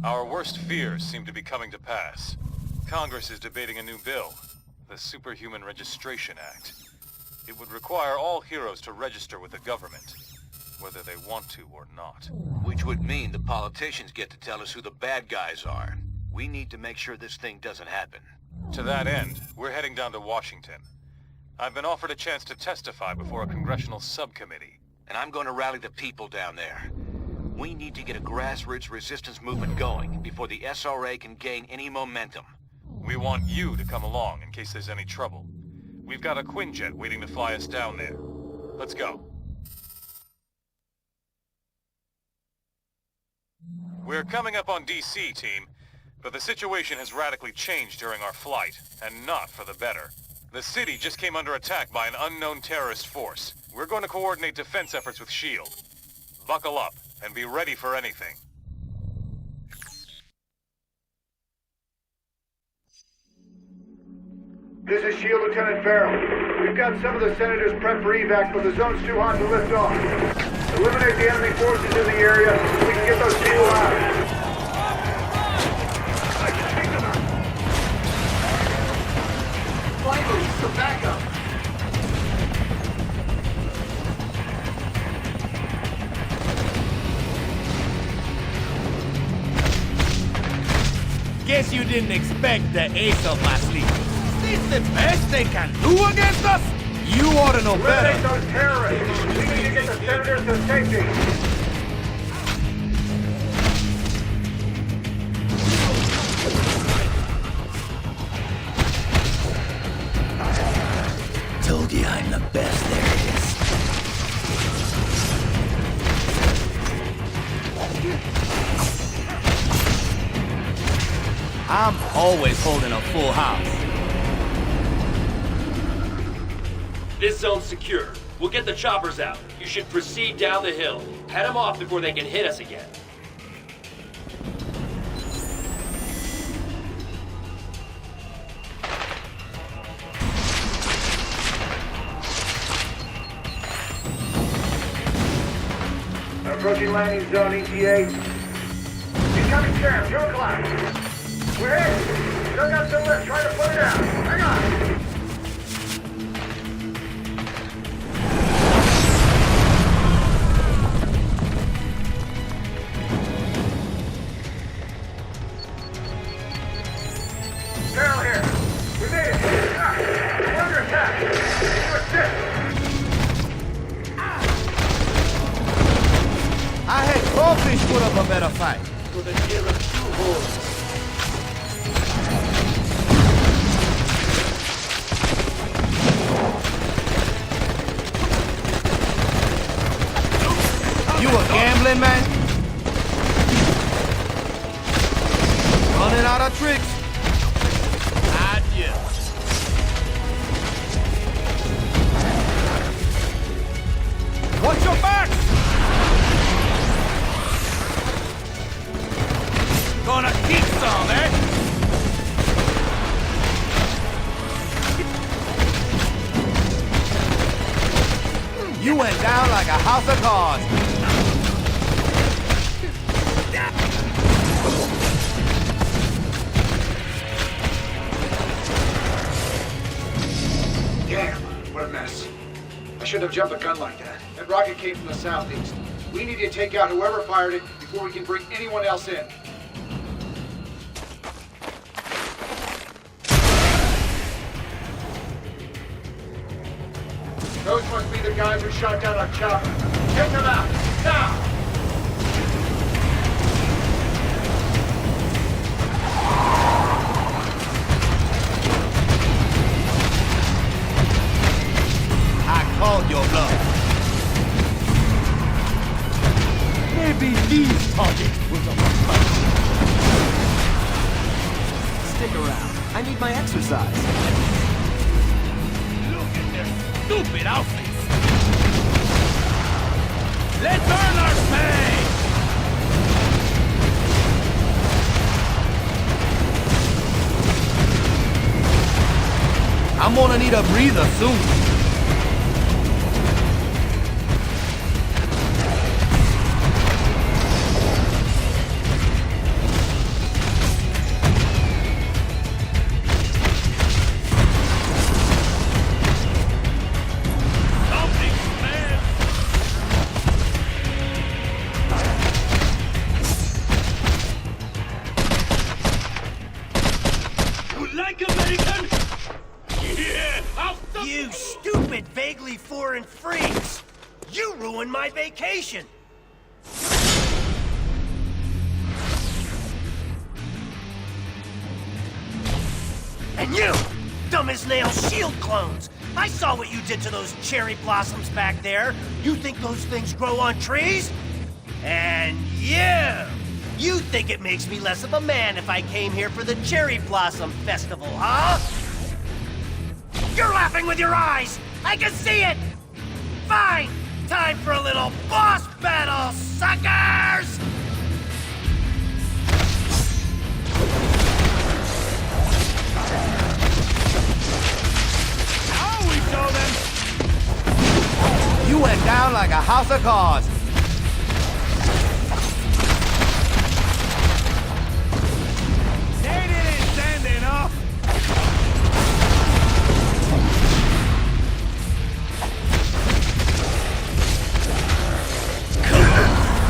Our worst fears seem to be coming to pass. Congress is debating a new bill, the Superhuman Registration Act. It would require all heroes to register with the government, whether they want to or not. Which would mean the politicians get to tell us who the bad guys are. We need to make sure this thing doesn't happen. To that end, we're heading down to Washington. I've been offered a chance to testify before a congressional subcommittee. And I'm going to rally the people down there. We need to get a grassroots resistance movement going before the SRA can gain any momentum. We want you to come along in case there's any trouble. We've got a Quinjet waiting to fly us down there. Let's go. We're coming up on DC, team, but the situation has radically changed during our flight, and not for the better. The city just came under attack by an unknown terrorist force. We're going to coordinate defense efforts with S.H.I.E.L.D. Buckle up and be ready for anything. This is S.H.I.E.L.D. Lieutenant Farrell. We've got some of the senators prepped for evac, but the zone's too hot to lift off. Eliminate the enemy forces in the area so we can get those people out. Finally, some backup. Guess you didn't expect the ace up my sleeve. Is this the best they can do against us? You ought to know better. Eliminate those terrorists. We need to get the senators to safety. Told you I'm the best there is. I'm always holding a full house. This zone's secure. We'll get the choppers out. You should proceed down the hill. Head them off before they can hit us again. Approaching landing zone, ETA. Incoming Sheriff, 2 o'clock. We're in. Still got some left. Trying to put it out. Hang on. Carol here. We made it. We're under attack. To assist. I had crawfish put up a better fight. For the nearest 2 holes. You a gambling man? Running out of tricks. Adieu. Watch your backs! Gonna keep some, eh? You went down like a house of cards. Damn, what a mess. I shouldn't have jumped a gun like that. That rocket came from the southeast. We need to take out whoever fired it before we can bring anyone else in. Those must be the guys who shot down our chopper. Take them out, now! I called your bluff. Maybe these targets will go fight. Stick around. I need my exercise. Look at their stupid outfits. Let's earn our pay! I'm gonna need a breather soon. ruin my vacation! And you! Dumb as nails shield clones! I saw what you did to those cherry blossoms back there! You think those things grow on trees? And you think it makes me less of a man if I came here for the Cherry Blossom Festival, huh? You're laughing with your eyes! I can see it! Fine! Time for a little boss battle, suckers! Now we show them! You went down like a house of cards. They didn't stand enough.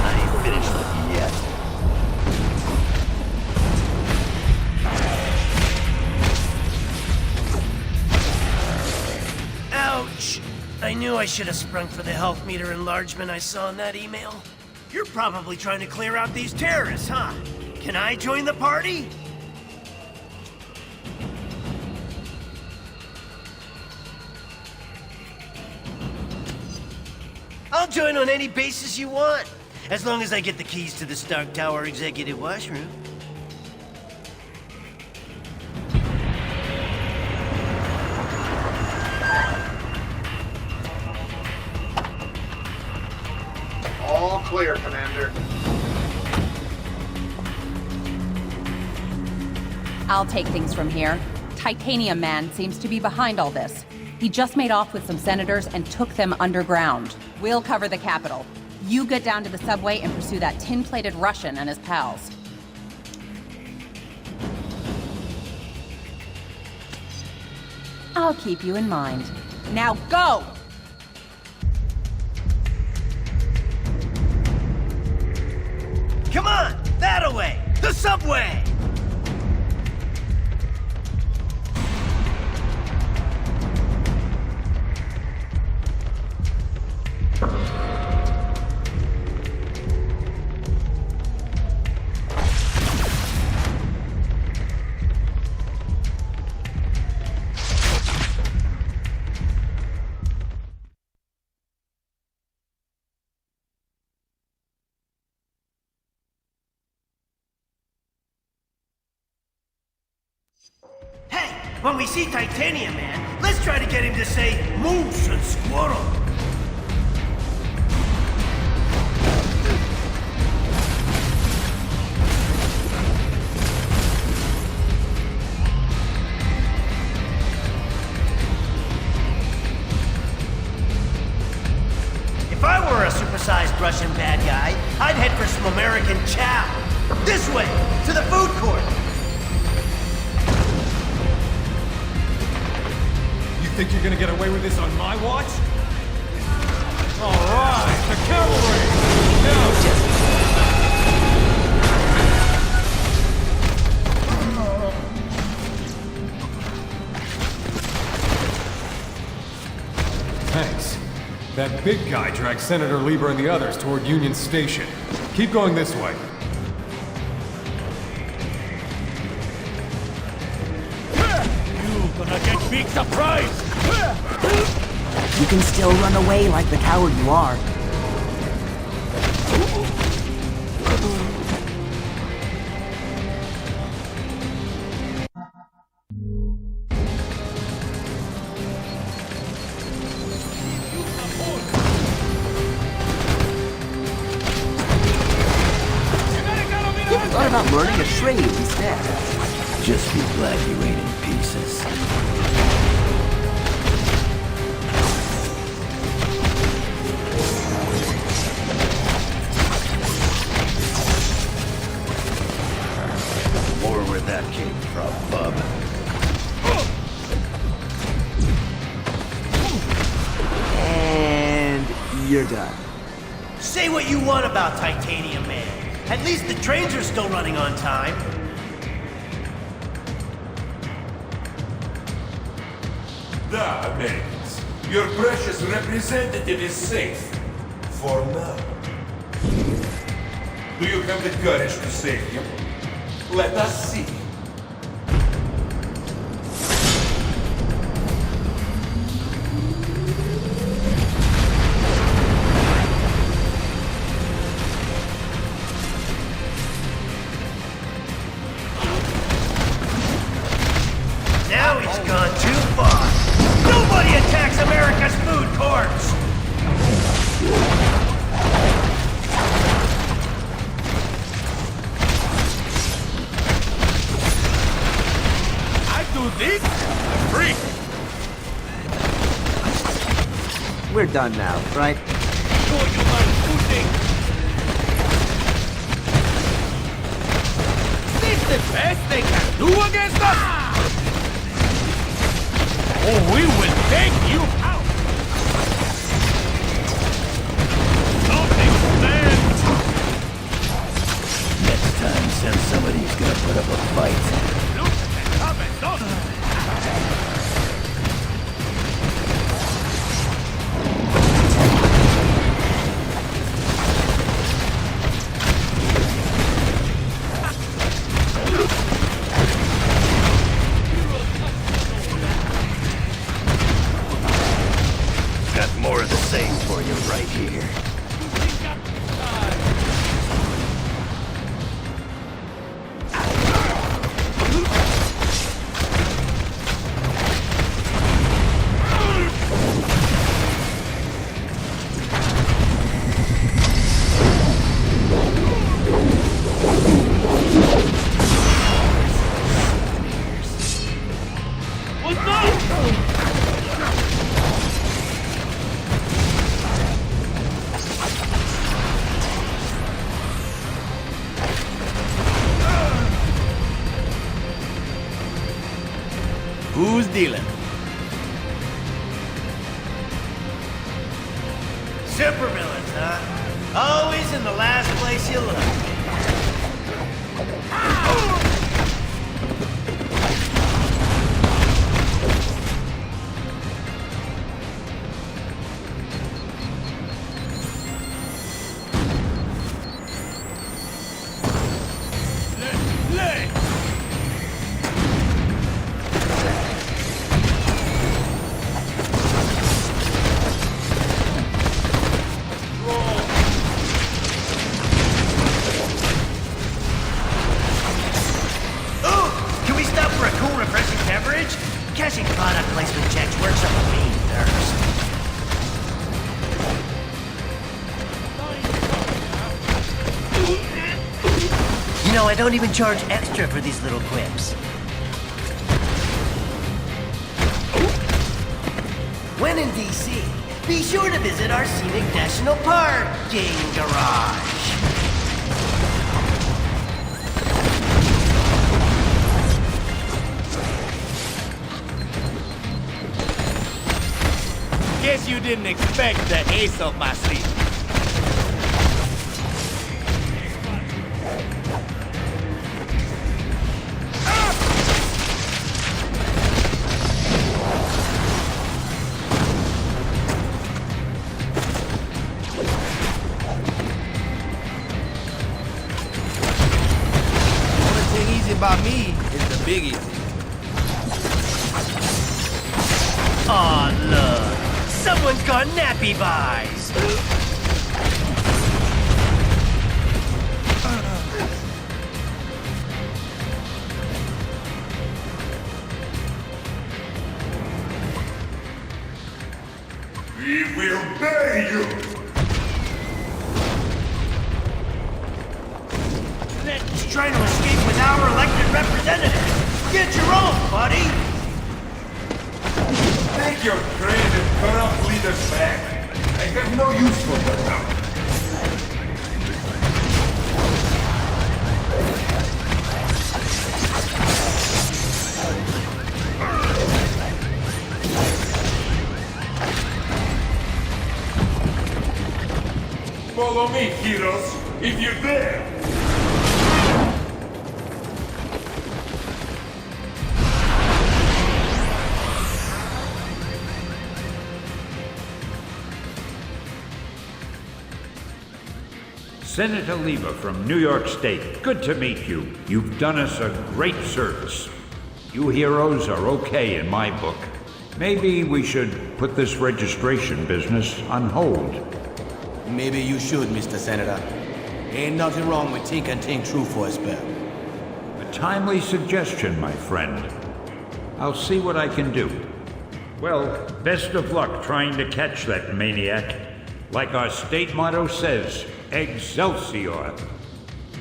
I ain't finished with you yet. Ouch! I knew I should have sprung for the health meter enlargement I saw in that email. You're probably trying to clear out these terrorists, huh? Can I join the party? I'll join on any basis you want, as long as I get the keys to the Stark Tower executive washroom. All clear, Commander. I'll take things from here. Titanium Man seems to be behind all this. He just made off with some senators and took them underground. We'll cover the Capitol. You get down to the subway and pursue that tin-plated Russian and his pals. I'll keep you in mind. Now go! Come on! That-a-way! The subway! Hey, when we see Titanium Man, let's try to get him to say moose and squirrel. If I were a supersized Russian bad guy, I'd head for some American chow. This way, to the food court. Think you're gonna get away with this on my watch? All right, the cavalry! Now, thanks. That big guy dragged Senator Lieber and the others toward Union Station. Keep going this way. Gonna get big surprise! You can still run away like the coward you are. What about learning a trade instead? Just be glad you ain't in pieces. More where that came from, bub. And you're done. Say what you want about Titanium Man. At least the trains are still running on time. Da, Americans. Your precious representative is safe. for now. Do you have the courage to save him? Let us see. Now he's gone too far. Nobody attacks America's food courts! I do this? Freak! We're done now, right? Show you my footing! This the best they can do against us? Oh, we will take you out! Something stands! Next time, send somebody who's gonna put up a fight. Look at that comment, Got more of the same for you right here. Who's dealing? Supervillains, huh? Always in the last place you look. Cashing product placement checks works up a mean thirst. You know, I don't even charge extra for these little quips. When in DC, be sure to visit our scenic national parking garage. Guess you didn't expect the ace up my sleeve. Only thing easy about me is the big easy. Aw, look. Someone's got nappy buys! We will bury you! He's trying to escape with our elected representative! Get your own, buddy! Take your crazy corrupt leaders back. I have no use for them now. Follow me, heroes, if you dare! Senator Lever from New York State. Good to meet you. You've done us a great service. You heroes are okay in my book. Maybe we should put this registration business on hold. Maybe you should, Mr. Senator. Ain't nothing wrong with think and think true for a spell. A timely suggestion, my friend. I'll see what I can do. Well, best of luck trying to catch that maniac. Like our state motto says, Excelsior.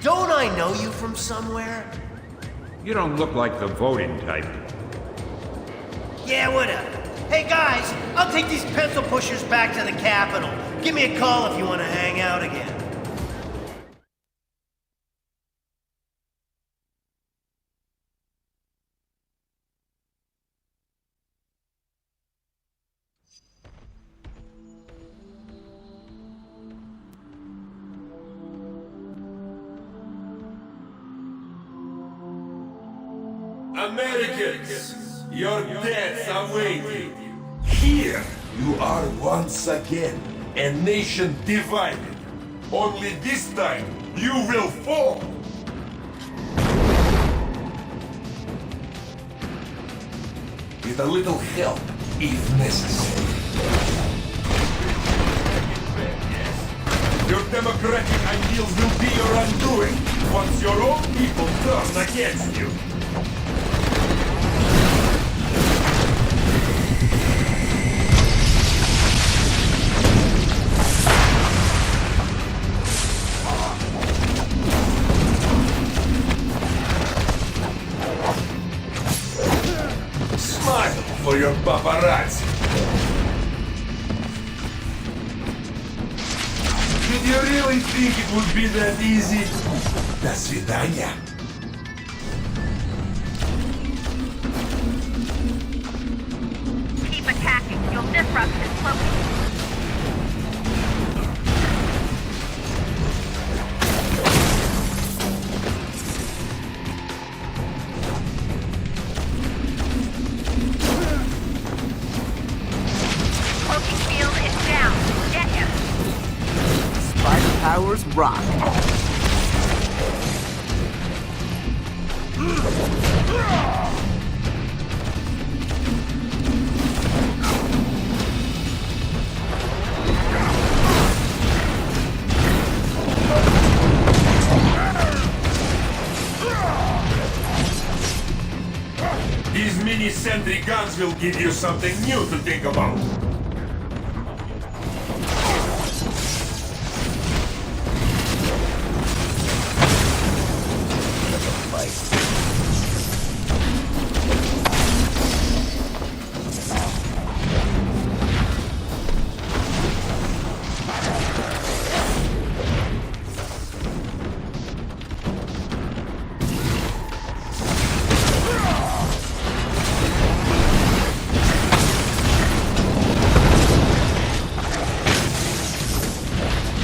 Don't I know you from somewhere? You don't look like the voting type. Yeah, whatever. Hey guys, I'll take these pencil pushers back to the Capitol. Give me a call if you want to hang out again. Americans, your deaths are waiting. Here you are once again, a nation divided. Only this time you will fall. With a little help, if necessary. Your democratic ideals will be your undoing once your own people turn against you. Smile for your paparazzi. Did you really think it would be that easy? До свидания. Keep attacking. You'll disrupt his cloaking. Cloaking field is down. Get him. Spider powers rock. These mini-sentry guns will give you something new to think about.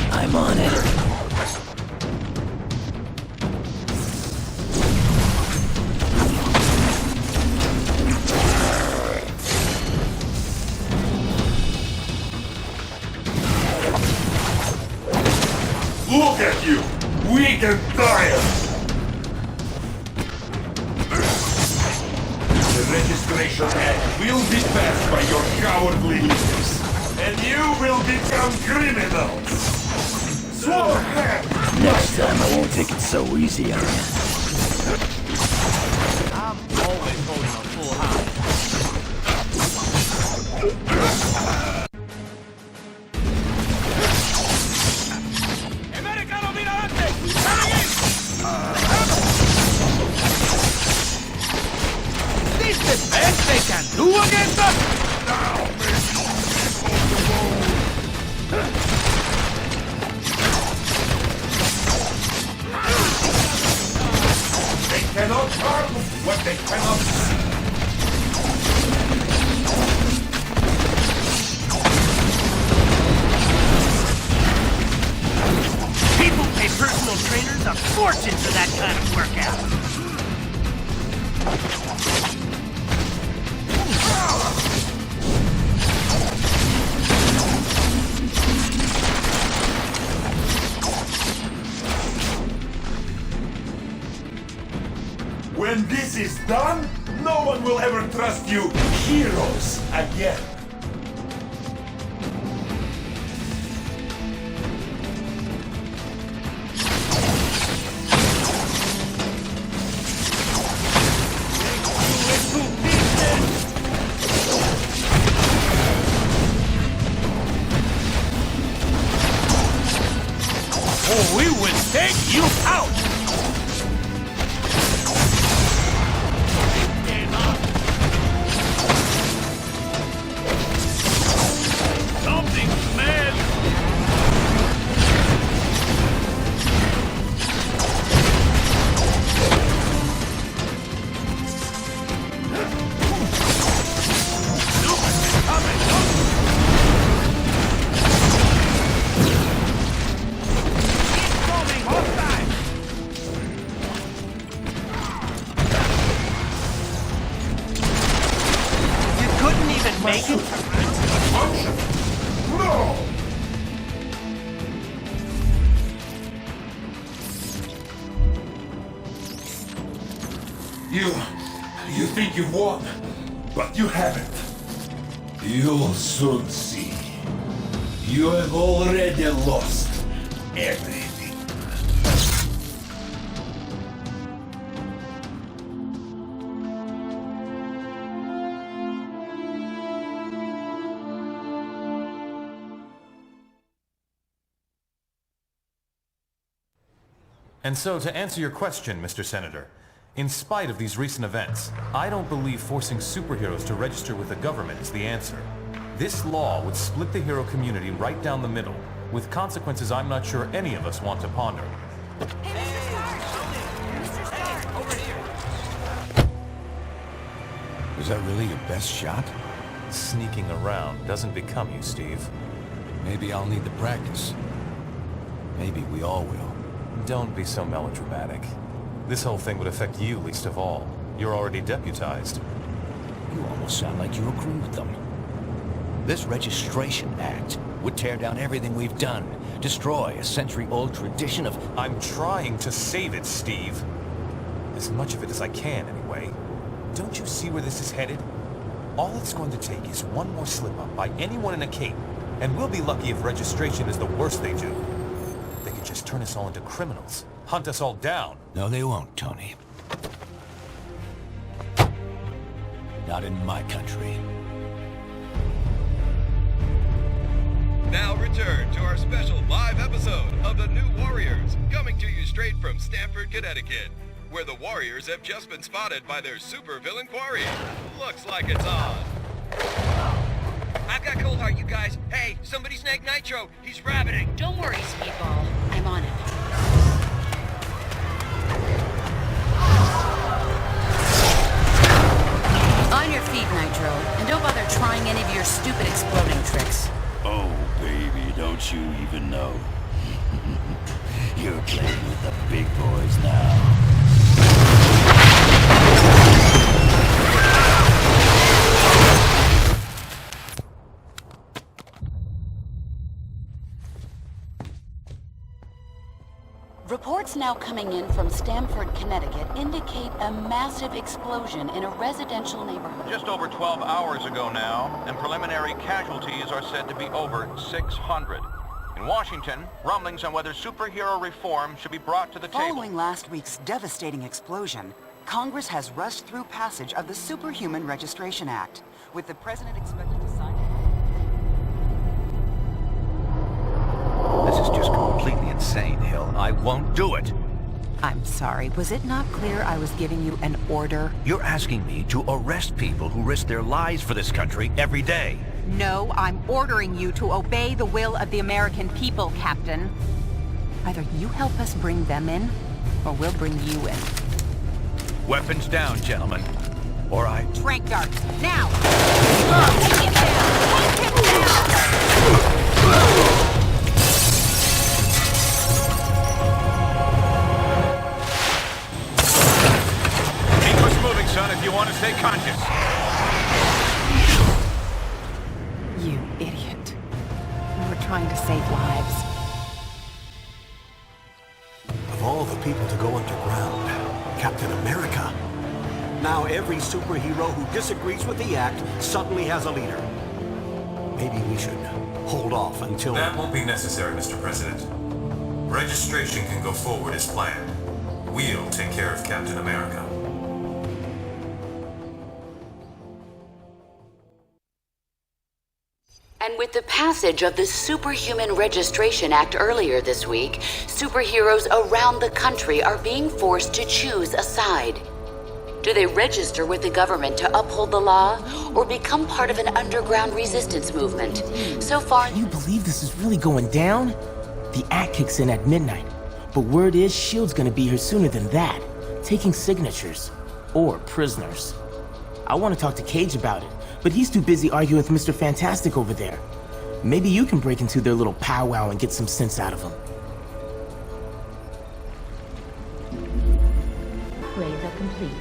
I'm on it. Look at you! Weak and tired! The Registration Act will be passed by your cowardly leaders, and you will become criminals! Swallow hand! Next time I won't take it so easy on you. I'm always holding a full house. Americano Mirante! Coming in! Is this the best they can do against us? They cannot harm what they cannot see. People pay personal trainers a fortune for that kind of workout. When this is done, no one will ever trust you heroes again. Or we will take you out! Something smells! Make it? No! You think you've won, but you haven't. You'll soon see. You have already lost everything. And so, to answer your question, Mr. Senator, in spite of these recent events, I don't believe forcing superheroes to register with the government is the answer. This law would split the hero community right down the middle, with consequences I'm not sure any of us want to ponder. Was that really your best shot? Sneaking around doesn't become you, Steve. Maybe I'll need the practice. Maybe we all will. Don't be so melodramatic. This whole thing would affect you least of all. You're already deputized. You almost sound like you agree with them. This Registration Act would tear down everything we've done, destroy a century-old tradition of... I'm trying to save it, Steve. As much of it as I can, anyway. Don't you see where this is headed? All it's going to take is one more slip-up by anyone in a cape, and we'll be lucky if registration is the worst they do. They could just turn us all into criminals, hunt us all down. No, they won't, Tony. Not in my country. Now return to our special live episode of The New Warriors, coming to you straight from Stamford, Connecticut, where the Warriors have just been spotted by their supervillain quarry. Looks like it's on. I've got Cold Heart, you guys. Hey, somebody snag Nitro. He's rabbiting. Don't worry, Speedball. I'm on it. On your feet, Nitro. And don't bother trying any of your stupid exploding tricks. Oh, baby, don't you even know? You're playing with the big boys now. Reports now coming in from Stamford, Connecticut indicate a massive explosion in a residential neighborhood. Just over 12 hours ago now, and preliminary casualties are said to be over 600. In Washington, rumblings on whether superhero reform should be brought to the table. Following last week's devastating explosion, Congress has rushed through passage of the Superhuman Registration Act, with the president expected to sign it. This is just completely insane, Hill. I won't do it. I'm sorry, was it not clear I was giving you an order? You're asking me to arrest people who risk their lives for this country every day. No, I'm ordering you to obey the will of the American people, Captain. Either you help us bring them in, or we'll bring you in. Weapons down, gentlemen. Or I... Trank darts, now! Take him down! Take him down! Son, if you want to stay conscious. You idiot. We were trying to save lives. Of all the people to go underground, Captain America Now every superhero who disagrees with the Act suddenly has a leader. Maybe we should hold off until... That won't be necessary, Mr. President. Registration can go forward as planned. We'll take care of Captain America. And with the passage of the Superhuman Registration Act earlier this week, superheroes around the country are being forced to choose a side. Do they register with the government to uphold the law, or become part of an underground resistance movement? So far... Can you believe this is really going down? The act kicks in at midnight, but word is S.H.I.E.L.D's gonna be here sooner than that, taking signatures. Or prisoners. I want to talk to Cage about it, but he's too busy arguing with Mr. Fantastic over there. Maybe you can break into their little powwow and get some sense out of them. Upgrades are complete.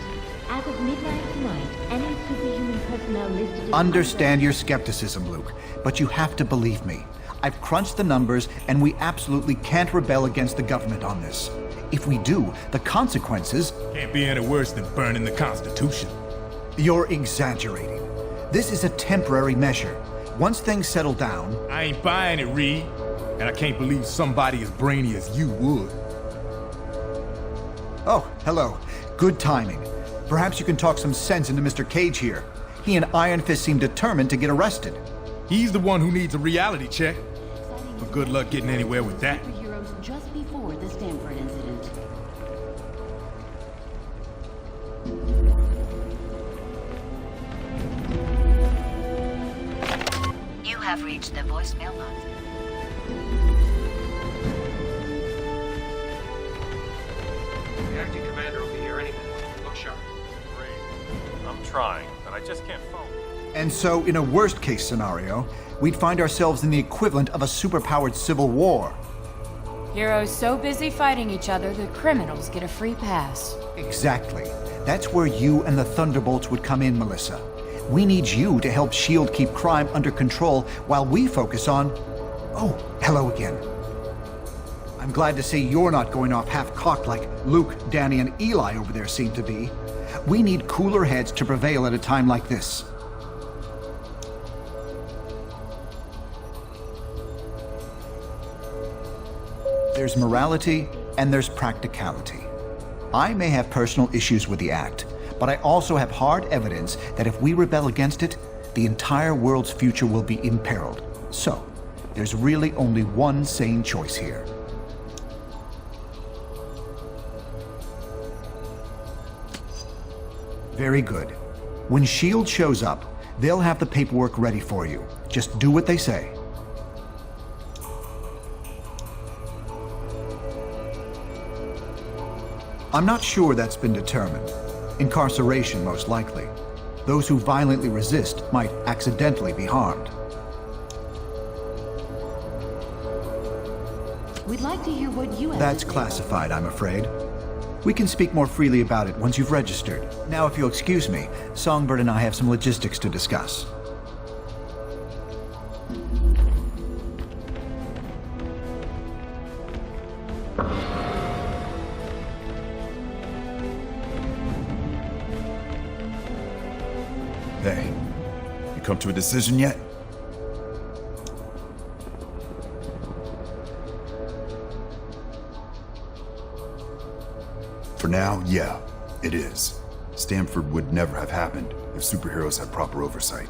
As of midnight tonight, any superhuman personnel listed... Understand your skepticism, Luke, but you have to believe me. I've crunched the numbers, and we absolutely can't rebel against the government on this. If we do, the consequences... Can't be any worse than burning the Constitution. You're exaggerating. This is a temporary measure. Once things settle down... I ain't buying it, Reed. And I can't believe somebody as brainy as you would. Oh, hello. Good timing. Perhaps you can talk some sense into Mr. Cage here. He and Iron Fist seem determined to get arrested. He's the one who needs a reality check. But good luck getting anywhere with that. Superheroes just before the Stanford incident. You have reached the voicemail box. The acting commander will be here any minute. Look sharp. Great. I'm trying, but I just can't phone. And so, in a worst-case scenario, we'd find ourselves in the equivalent of a superpowered civil war. Heroes so busy fighting each other, the criminals get a free pass. Exactly. That's where you and the Thunderbolts would come in, Melissa. We need you to help S.H.I.E.L.D. keep crime under control while we focus on... Oh, hello again. I'm glad to see you're not going off half-cocked like Luke, Danny, and Eli over there seem to be. We need cooler heads to prevail at a time like this. There's morality and there's practicality. I may have personal issues with the Act, but I also have hard evidence that if we rebel against it, the entire world's future will be imperiled. So, there's really only one sane choice here. Very good. When S.H.I.E.L.D. shows up, they'll have the paperwork ready for you. Just do what they say. I'm not sure that's been determined. Incarceration, most likely. Those who violently resist might accidentally be harmed. We'd like to hear what you have That's classified, I'm afraid. We can speak more freely about it once you've registered. Now, if you'll excuse me, Songbird and I have some logistics to discuss. Hey, you come to a decision yet? For now, yeah, it is. Stanford would never have happened if superheroes had proper oversight.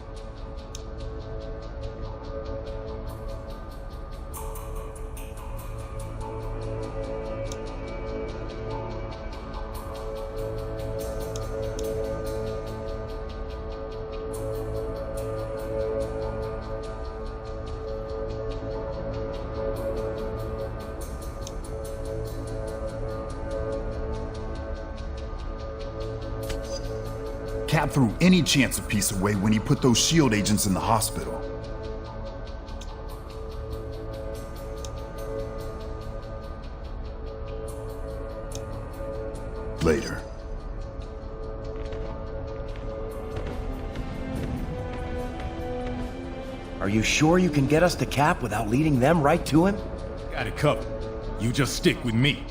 Cap threw any chance of peace away when he put those S.H.I.E.L.D. agents in the hospital. Later. Are you sure you can get us to Cap without leading them right to him? Got it covered. You just stick with me.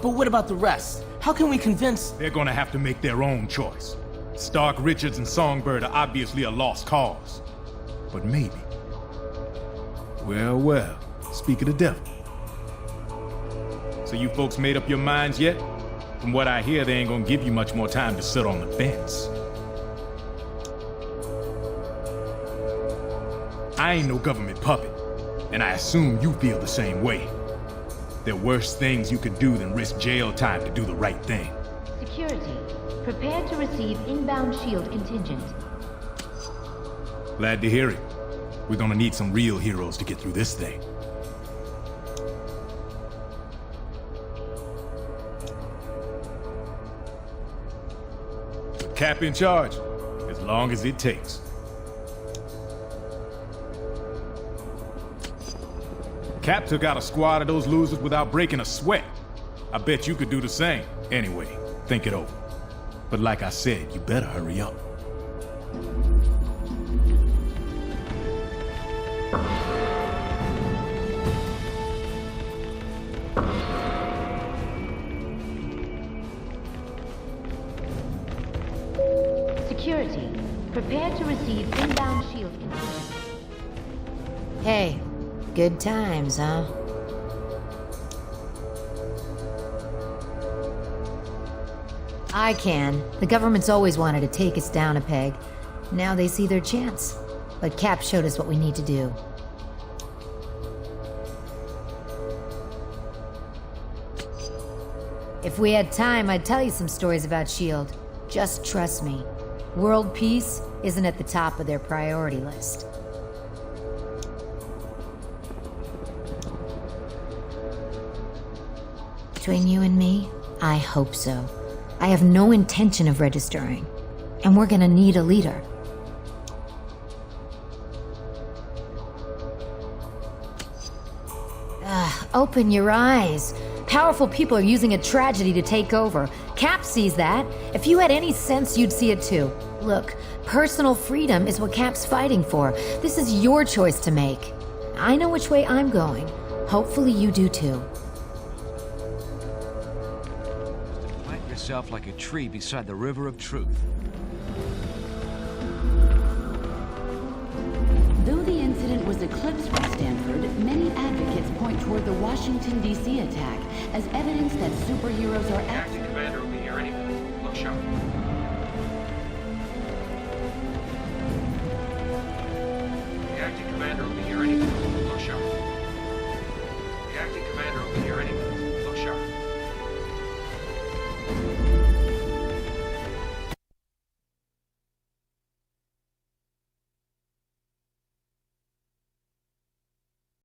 But what about the rest? How can we convince... They're gonna have to make their own choice. Stark, Richards, and Songbird are obviously a lost cause. But maybe. Well, speak of the devil. So you folks made up your minds yet? From what I hear, they ain't gonna give you much more time to sit on the fence. I ain't no government puppet, and I assume you feel the same way. There are worse things you could do than risk jail time to do the right thing. Security, prepare to receive inbound SHIELD contingent. Glad to hear it. We're gonna need some real heroes to get through this thing. With Cap in charge, as long as it takes. Cap took out a squad of those losers without breaking a sweat. I bet you could do the same. Anyway, think it over. But like I said, you better hurry up. Security, prepare to receive inbound SHIELD contingent. Hey, good times, huh? I can. The government's always wanted to take us down a peg. Now they see their chance. But Cap showed us what we need to do. If we had time, I'd tell you some stories about S.H.I.E.L.D. Just trust me. World peace isn't at the top of their priority list. Between you and me, I hope so. I have no intention of registering. And we're gonna need a leader. Open your eyes. Powerful people are using a tragedy to take over. Cap sees that. If you had any sense, you'd see it too. Look, personal freedom is what Cap's fighting for. This is your choice to make. I know which way I'm going. Hopefully you do too. Plant yourself like a tree beside the river of truth. Though the incident was eclipsed by Stanford, many advocates point toward the Washington, D.C. attack as evidence that superheroes are Acting Commander